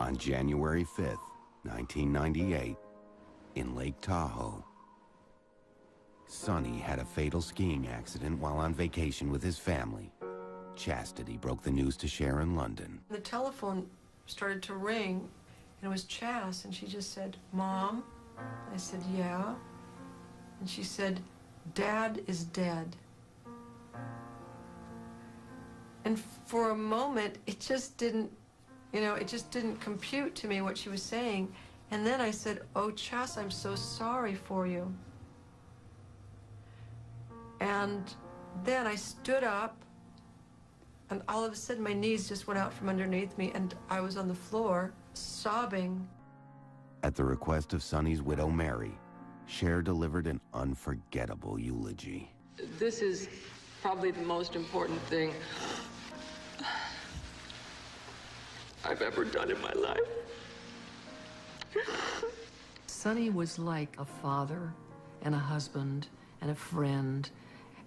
On January 5th, 1998, in Lake Tahoe, Sonny had a fatal skiing accident while on vacation with his family. Chastity broke the news to Cher in London. The telephone started to ring, and it was Chas, and she just said, "Mom?" I said, "Yeah." And she said, "Dad is dead." And for a moment, it just didn't, it just didn't compute to me what she was saying. And then I said, "Oh, Chas, I'm so sorry for you." And then I stood up, and all of a sudden my knees just went out from underneath me, and I was on the floor, sobbing. At the request of Sonny's widow, Mary, Cher delivered an unforgettable eulogy. This is probably the most important thing I've ever done in my life. Sonny was like a father and a husband and a friend.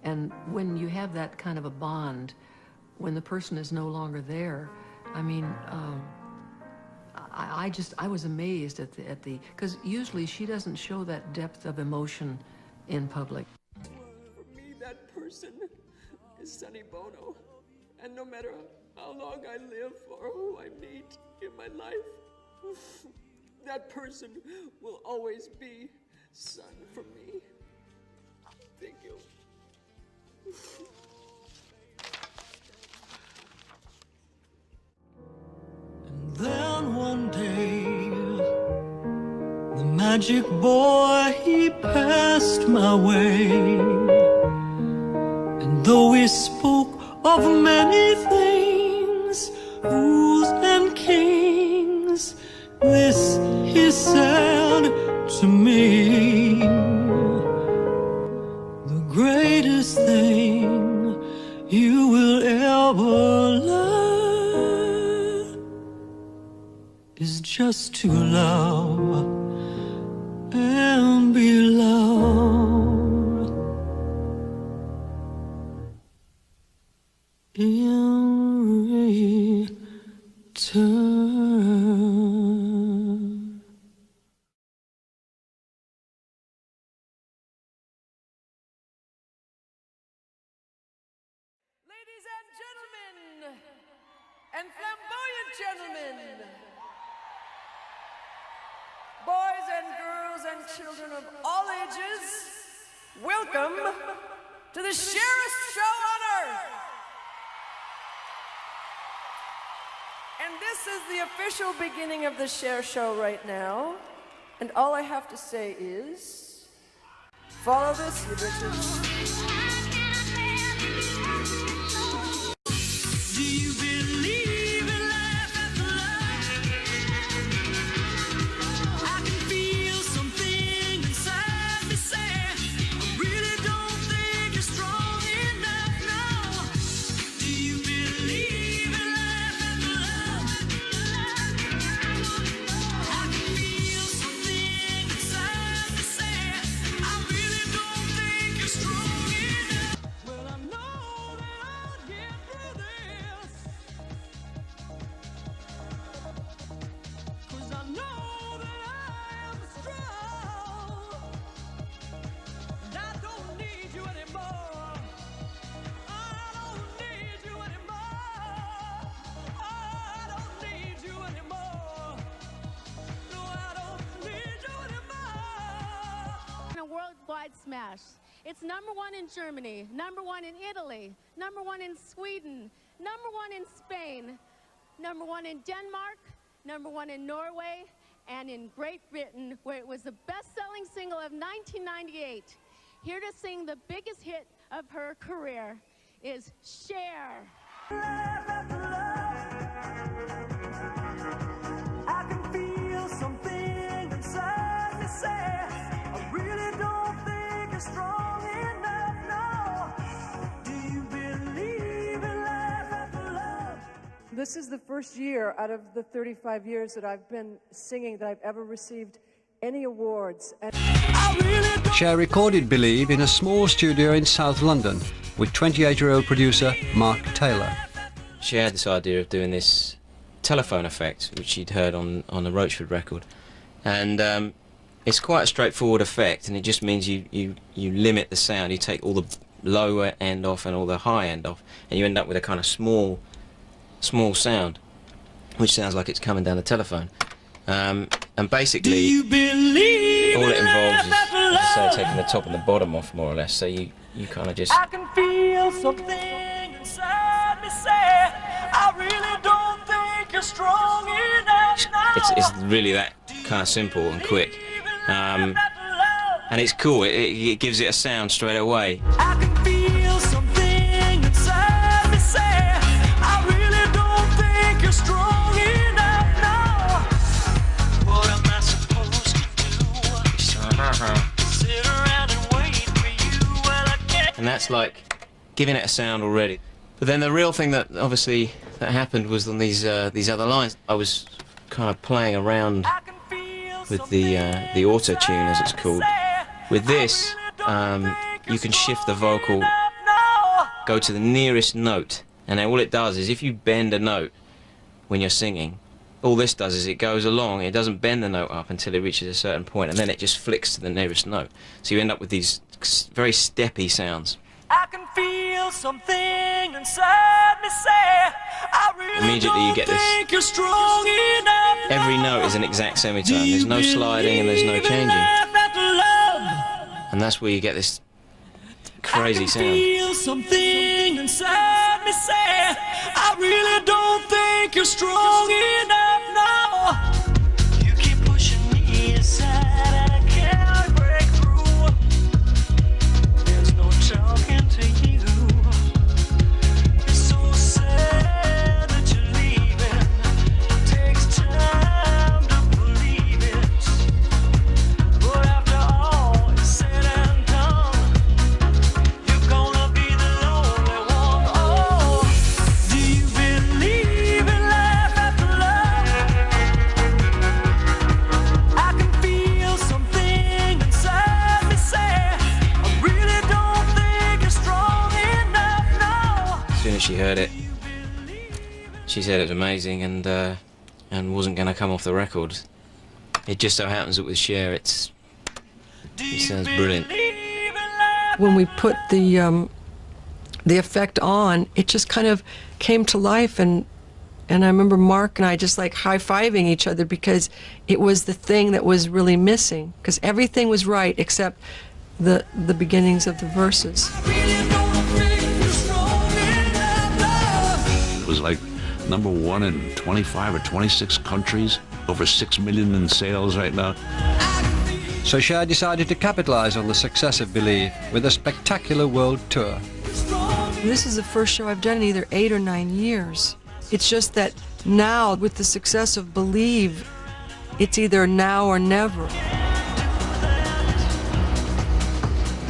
And when you have that kind of a bond, when the person is no longer there, I mean, I was amazed at the, because usually she doesn't show that depth of emotion in public. For me, that person is Sonny Bono. And no matter how long I live or who I meet in my life, that person will always be Son for me. Thank you. And then one day, the magic boy, he passed my way. And though we spoke of many things, fools and kings, this he said to me: the greatest thing you will ever learn is just to love and be loved in return. Ladies and gentlemen, and flamboyant gentlemen, boys and girls and children of all ages, welcome to the Sheriff's Show on Earth. And this is the official beginning of the Cher Show right now. And all I have to say is, follow this, you bitches. Do you believe in life after love? I can feel something inside me say, I really don't think you're strong enough now. Do you believe in life after love? I can feel something inside me say, I really don't think you're strong enough. Well, I know that I'll get through this, 'cause I know that I am strong. And I don't need you anymore. I don't need you anymore. I don't need you anymore. No, I don't need you anymore. A worldwide smash. It's #1 in Germany, #1 in Italy, #1 in Sweden, #1 in Spain, #1 in Denmark, #1 in Norway, and in Great Britain, where it was the best-selling single of 1998. Here to sing the biggest hit of her career is Cher. I can feel something inside me say, I really don't think you're strong enough, no. Do you believe in life after love? This is the first year out of the 35 years that I've been singing that I've ever received any awards. And Cher recorded Believe in a small studio in South London with 28-year-old producer Mark Taylor. She had this idea of doing this telephone effect, which you'd heard on the Roachford record, and it's quite a straightforward effect, and it just means you limit the sound. You take all the lower end off and all the high end off, and you end up with a kind of small sound, which sounds like it's coming down the telephone. And basically, all it involves is, as I say, taking the top and the bottom off, more or less. So you kind of just. I can feel something inside me say, I really don't think you're strong enough now. It's really that kind of simple and quick, and it's cool. It gives it a sound straight away. I can feel something inside me say, I really don't think you're strong enough now. What am I supposed to do? Sit around and wait for you? Well, I can't. And that's like giving it a sound already. But then the real thing that obviously that happened was on these other lines. I was kind of playing around with the auto tune, as it's called. With this, you can shift the vocal, go to the nearest note, and all it does is if you bend a note when you're singing, all this does is it goes along. It doesn't bend the note up until it reaches a certain point, and then it just flicks to the nearest note. So you end up with these very steppy sounds. I can feel something inside me say, I really Immediately you get this. think you're strong enough now. Every note is an exact semitone. There's no sliding and there's no changing. And that's where you get this crazy I can sound. feel something inside me say, I really don't think you're strong enough now. You keep pushing me aside and I can't break through. There's no talking to you. It's so sad that you're leaving. It takes time to believe it. But after all is said and done, you're gonna be the lonely one. Oh, do you believe in life after love? I can feel something inside me say, I really don't think you're strong enough now. As soon as she heard it, she said it was amazing and wasn't going to come off the record. It just so happens that with Cher, it sounds brilliant. When we put the effect on, it just kind of came to life, and I remember Mark and I just like high-fiving each other because it was the thing that was really missing, because everything was right except the beginnings of the verses. It was like #1 in 25 or 26 countries, over 6 million in sales right now. So Cher decided to capitalize on the success of Believe with a spectacular world tour. This is the first show I've done in either 8 or 9 years. It's just that now, with the success of Believe, it's either now or never.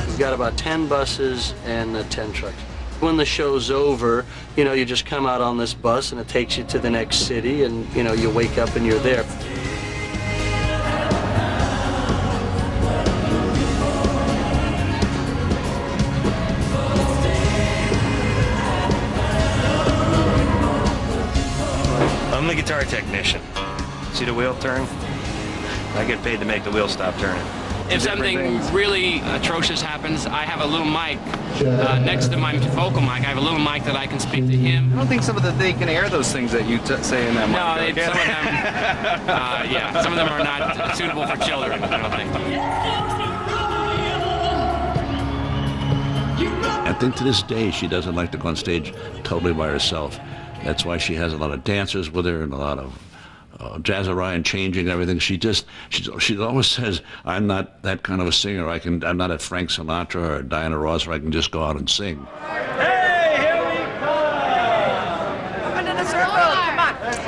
We've got about 10 buses and 10 trucks. When the show's over, you know, you just come out on this bus and it takes you to the next city, and, you know, you wake up and you're there. I'm the guitar technician. See the wheel turn? I get paid to make the wheel stop turning. If something really atrocious happens, I have a little mic next to my vocal mic. I have a little mic that I can speak to him. I don't think some of they can air those things that you say in that mic. No, some of them, yeah, some of them are not suitable for children, I don't think. I think to this day she doesn't like to go on stage totally by herself. That's why she has a lot of dancers with her and a lot of jazzerine changing everything. She always says, "I'm not that kind of a singer. I'm not a Frank Sinatra or a Diana Ross where I can just go out and sing." Hey, here we come! Come into the circle.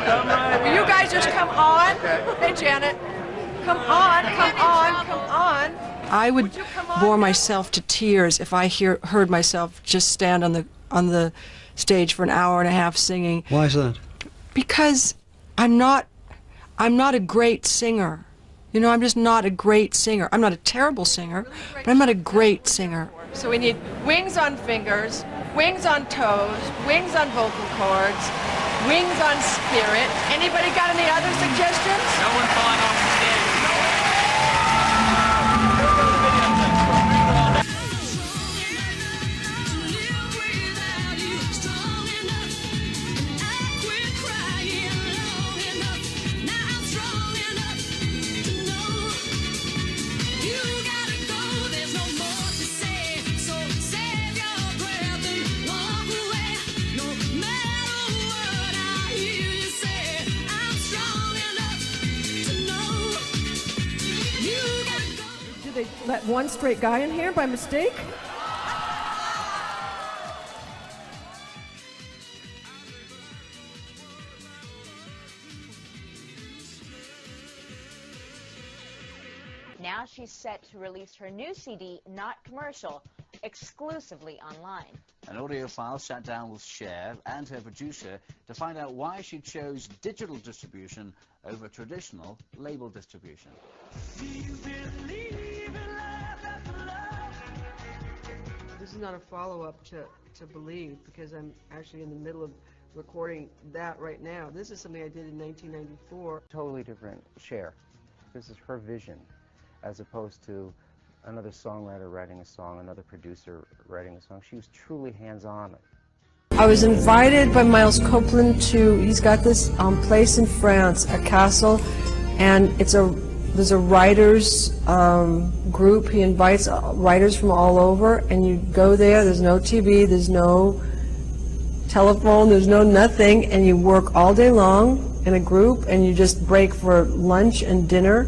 Come on. Will you guys just come on? Hey, Janet. Come on, come on, come on. I would bore myself to tears if I heard myself just stand on the stage for an hour and a half singing. Why is that? Because I'm not a great singer. You know, I'm just not a great singer. I'm not a terrible singer, but I'm not a great singer. So we need wings on fingers, wings on toes, wings on vocal cords, Wings on Spirit. Anybody got any other suggestions? No one falling off the stage. Did they let one straight guy in here by mistake? Now she's set to release her new CD, Not Commercial, exclusively online. An audiophile sat down with Cher and her producer to find out why she chose digital distribution over traditional label distribution. This is not a follow-up to Believe, because I'm actually in the middle of recording that right now. This is something I did in 1994. Totally different Cher. This is her vision, as opposed to another songwriter writing a song, another producer writing a song. She was truly hands-on. I was invited by Miles Copeland to, he's got this place in France, a castle, and there's a writers group. He invites writers from all over, and you go there, there's no TV, there's no telephone, there's no nothing, and you work all day long in a group, and you just break for lunch and dinner,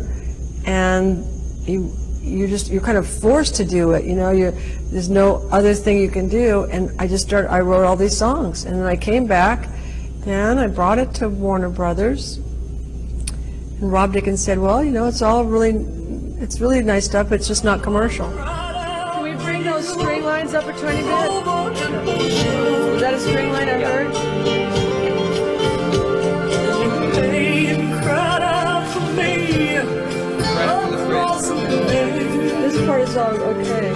and you're kind of forced to do it, you know. There's no other thing you can do, and I wrote all these songs, and then I came back, and I brought it to Warner Brothers, and Rob Dickens said, well, you know, it's really nice stuff, but it's just not commercial. Can we bring those string lines up a tiny bit? Was that a string line I heard? This part is all okay.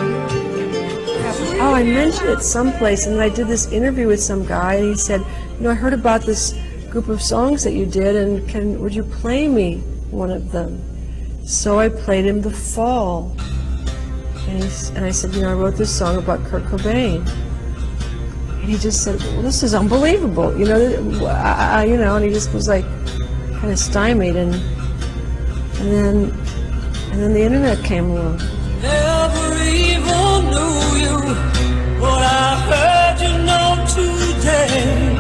Oh, I mentioned it someplace, and I did this interview with some guy, and he said, you know, I heard about this group of songs that you did, and would you play me one of them? So I played him The Fall, and I said, you know, I wrote this song about Kurt Cobain, and he just said, well, this is unbelievable, you know, and he just was like kind of stymied, and then the internet came along. Never even knew you, but I heard you know today.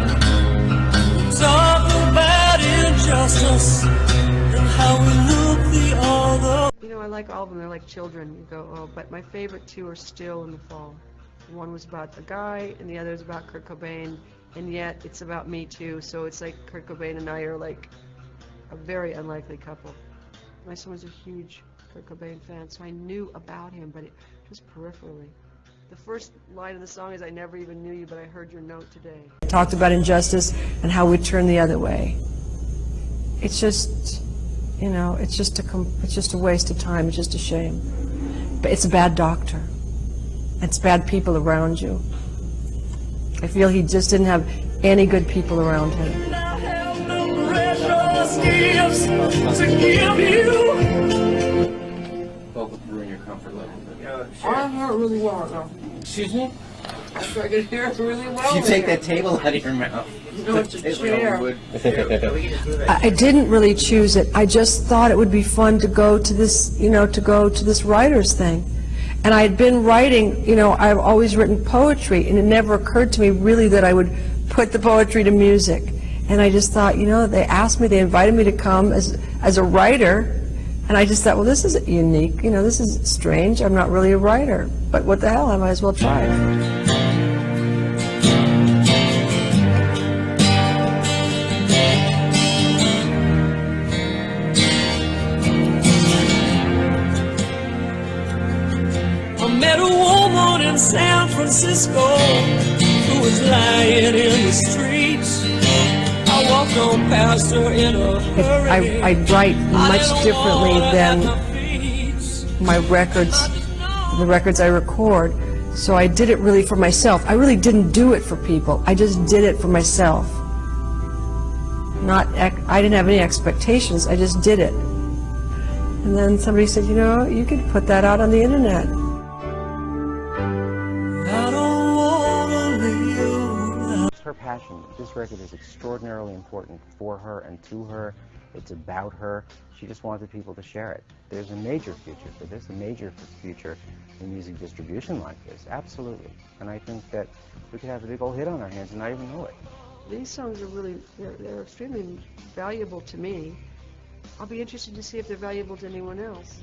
Talk about injustice and how we look the other. You know, I like all of them. They're like children. You go, oh, but my favorite two are still in The Fall. One was about a guy, and the other is about Kurt Cobain, and yet it's about me too. So it's like Kurt Cobain and I are like a very unlikely couple. My son was a huge Kurt Cobain fan, so I knew about him, but just peripherally. The first line of the song is, I never even knew you, but I heard your note today. I talked about injustice and how we turn the other way. It's just, you know, it's just a waste of time. It's just a shame. But it's a bad doctor. It's bad people around you. I feel he just didn't have any good people around him. To give you. Both ruin your comfort level. I hear it really well right now. Excuse me? I can hear it really well. You take that table out of your mouth. No, it's a chair. I didn't really choose it. I just thought it would be fun to go to this, you know, to go to this writer's thing. And I had been writing, you know, I've always written poetry, and it never occurred to me really that I would put the poetry to music. And I just thought, you know, they asked me, they invited me to come as a writer, and I just thought, well, this is unique, you know, this is strange, I'm not really a writer, but what the hell, I might as well try it. I met a woman in San Francisco who was lying in the streets. I walked on past her in a hurry. I write much differently than my records, the records I record. So I did it really for myself. I really didn't do it for people. I just did it for myself. I didn't have any expectations. I just did it. And then somebody said, you know, you could put that out on the internet. It's her passion. This record is extraordinarily important for her and to her. It's about her. She just wanted people to share it. There's a major future for this, a major future in music distribution like this, absolutely. And I think that we could have a big old hit on our hands and not even know it. These songs are really, they're extremely valuable to me. I'll be interested to see if they're valuable to anyone else.